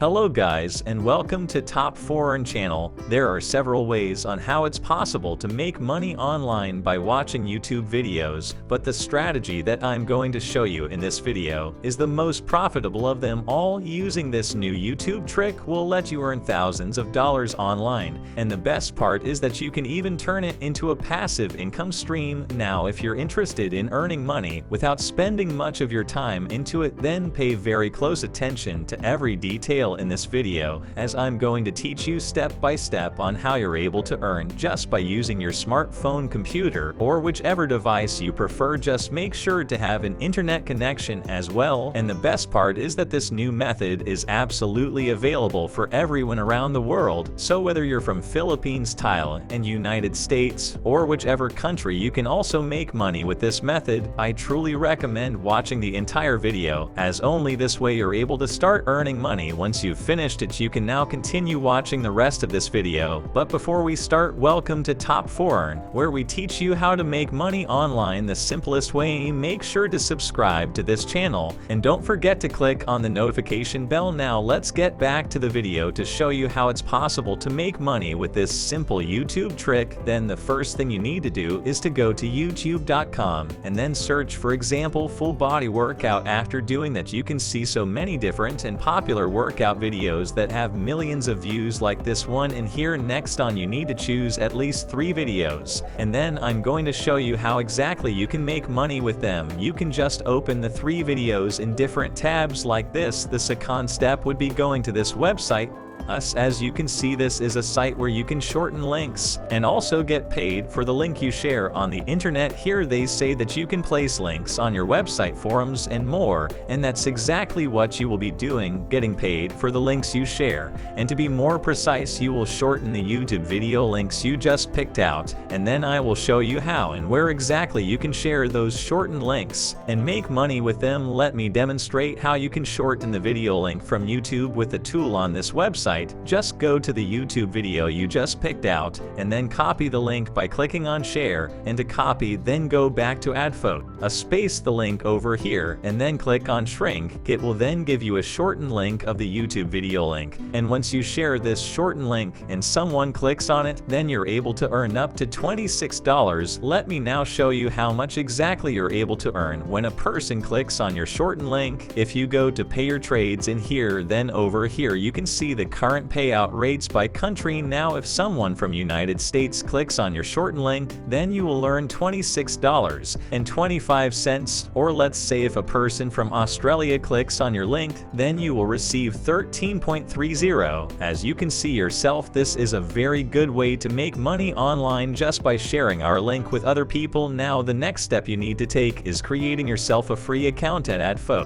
Hello guys, and welcome to Top 4 channel. There are several ways on how it's possible to make money online by watching YouTube videos, but the strategy that I'm going to show you in this video is the most profitable of them all. Using this new YouTube trick will let you earn thousands of dollars online, and the best part is that you can even turn it into a passive income stream. Now, if you're interested in earning money without spending much of your time into it, then pay very close attention to every detail in this video, as I'm going to teach you step by step on how you're able to earn just by using your smartphone, computer, or whichever device you prefer. Just make sure to have an internet connection as well, and the best part is that this new method is absolutely available for everyone around the world. So whether you're from Philippines, Thailand, and United States, or whichever country, you can also make money with this method. I truly recommend watching the entire video, as only this way you're able to start earning money. Once you've finished it, you can now continue watching the rest of this video. But before we start, welcome to Top 4, where we teach you how to make money online the simplest way. Make sure to subscribe to this channel, and don't forget to click on the notification bell. Now let's get back to the video to show you how it's possible to make money with this simple YouTube trick. Then the first thing you need to do is to go to youtube.com and then search for example full body workout. After doing that, you can see so many different and popular workout videos that have millions of views like this one in here. Next on, you need to choose at least 3 videos, and then I'm going to show you how exactly you can make money with them. You can just open the 3 videos in different tabs like this. The second step would be going to this website. As you can see, this is a site where you can shorten links and also get paid for the link you share on the internet. Here they say that you can place links on your website, forums, and more, and that's exactly what you will be doing, getting paid for the links you share. And to be more precise, you will shorten the YouTube video links you just picked out, and then I will show you how and where exactly you can share those shortened links and make money with them. Let me demonstrate how you can shorten the video link from YouTube with the tool on this website. Just go to the YouTube video you just picked out and then copy the link by clicking on share, and to copy, then go back to add photo, space the link over here, and then click on shrink. It will then give you a shortened link of the YouTube video link, and once you share this shortened link and someone clicks on it, then you're able to earn up to $26. Let me now show you how much exactly you're able to earn when a person clicks on your shortened link. If you go to pay your trades in here, then over here you can see the current payout rates by country. Now if someone from United States clicks on your shortened link, then you will earn $26.25, or let's say if a person from Australia clicks on your link, then you will receive 13.30. As you can see yourself, this is a very good way to make money online just by sharing our link with other people. Now the next step you need to take is creating yourself a free account at AdFo.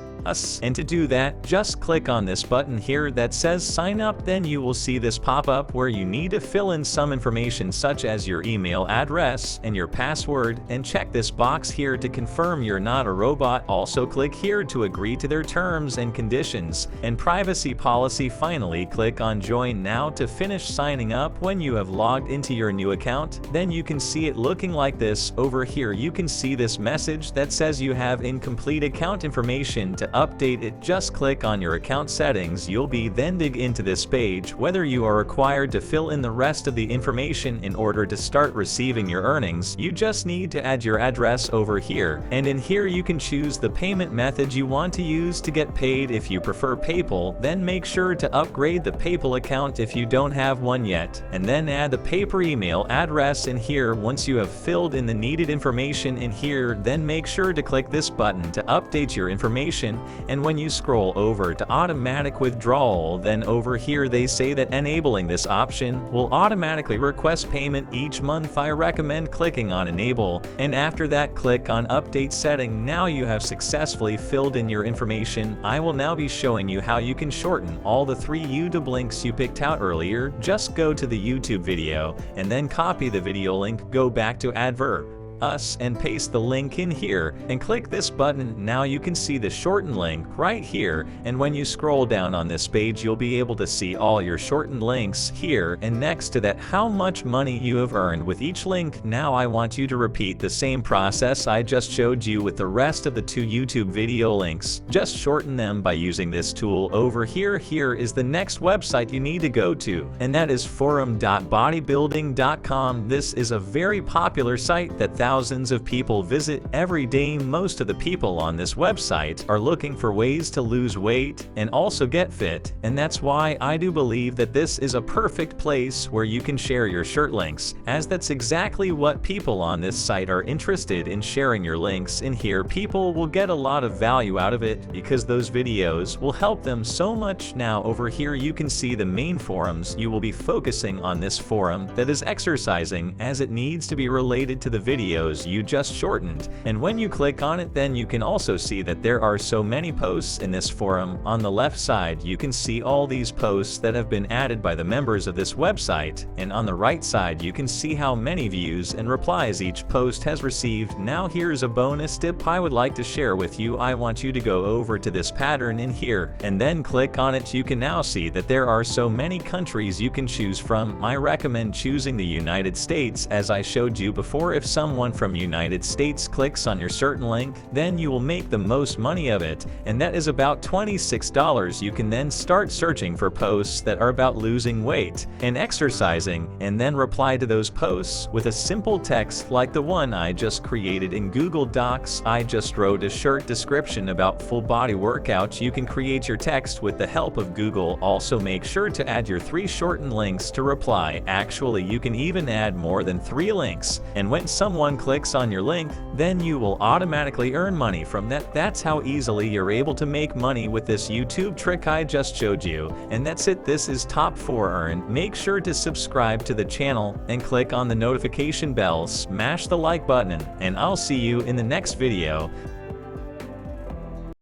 And to do that, just click on this button here that says sign up. Then you will see this pop up where you need to fill in some information such as your email address and your password, and check this box here to confirm you're not a robot. Also click here to agree to their terms and conditions and privacy policy. Finally, click on join now to finish signing up. When you have logged into your new account, then you can see it looking like this. Over here you can see this message that says you have incomplete account information. To update it, just click on your account settings. You'll be then dig into this page whether you are required to fill in the rest of the information in order to start receiving your earnings. You just need to add your address over here, and in here you can choose the payment method you want to use to get paid. If you prefer PayPal, then make sure to upgrade the PayPal account if you don't have one yet, and then add the paper email address in here. Once you have filled in the needed information in here, then make sure to click this button to update your information. And when you scroll over to automatic withdrawal, then over here they say that enabling this option will automatically request payment each month. I recommend clicking on enable, and after that click on update setting. Now you have successfully filled in your information. I will now be showing you how you can shorten all the 3 YouTube links you picked out earlier. Just go to the YouTube video and then copy the video link, go back to adverb, us and paste the link in here and click this button. Now you can see the shortened link right here, and when you scroll down on this page you'll be able to see all your shortened links here, and next to that how much money you have earned with each link. Now I want you to repeat the same process I just showed you with the rest of the 2 YouTube video links. Just shorten them by using this tool over here. Here is the next website you need to go to, and that is forum.bodybuilding.com. This is a very popular site that thousands of people visit every day. Most of the people on this website are looking for ways to lose weight and also get fit, and that's why I do believe that this is a perfect place where you can share your shirt links, as that's exactly what people on this site are interested in, sharing your links in here. People will get a lot of value out of it because those videos will help them so much. Now over here you can see the main forums. You will be focusing on this forum that is exercising, as it needs to be related to the videos you just shortened, and when you click on it then you can also see that there are so many posts in this forum. On the left side you can see all these posts that have been added by the members of this website, and on the right side you can see how many views and replies each post has received. Now here's a bonus tip I would like to share with you. I want you to go over to this pattern in here and then click on it. You can now see that there are so many countries you can choose from. I recommend choosing the United States, as I showed you before. If someone from United States clicks on your certain link, then you will make the most money of it, and that is about $26. You can then start searching for posts that are about losing weight and exercising, and then reply to those posts with a simple text like the one I just created in Google Docs. I just wrote a short description about full body workouts. You can create your text with the help of Google. Also make sure to add your 3 shortened links to reply. Actually, you can even add more than 3 links, and when someone clicks on your link, then you will automatically earn money from that. That's how easily you're able to make money with this YouTube trick I just showed you. And that's it. This is Top 4 Earn. Make sure to subscribe to the channel and click on the notification bell, smash the like button, and I'll see you in the next video.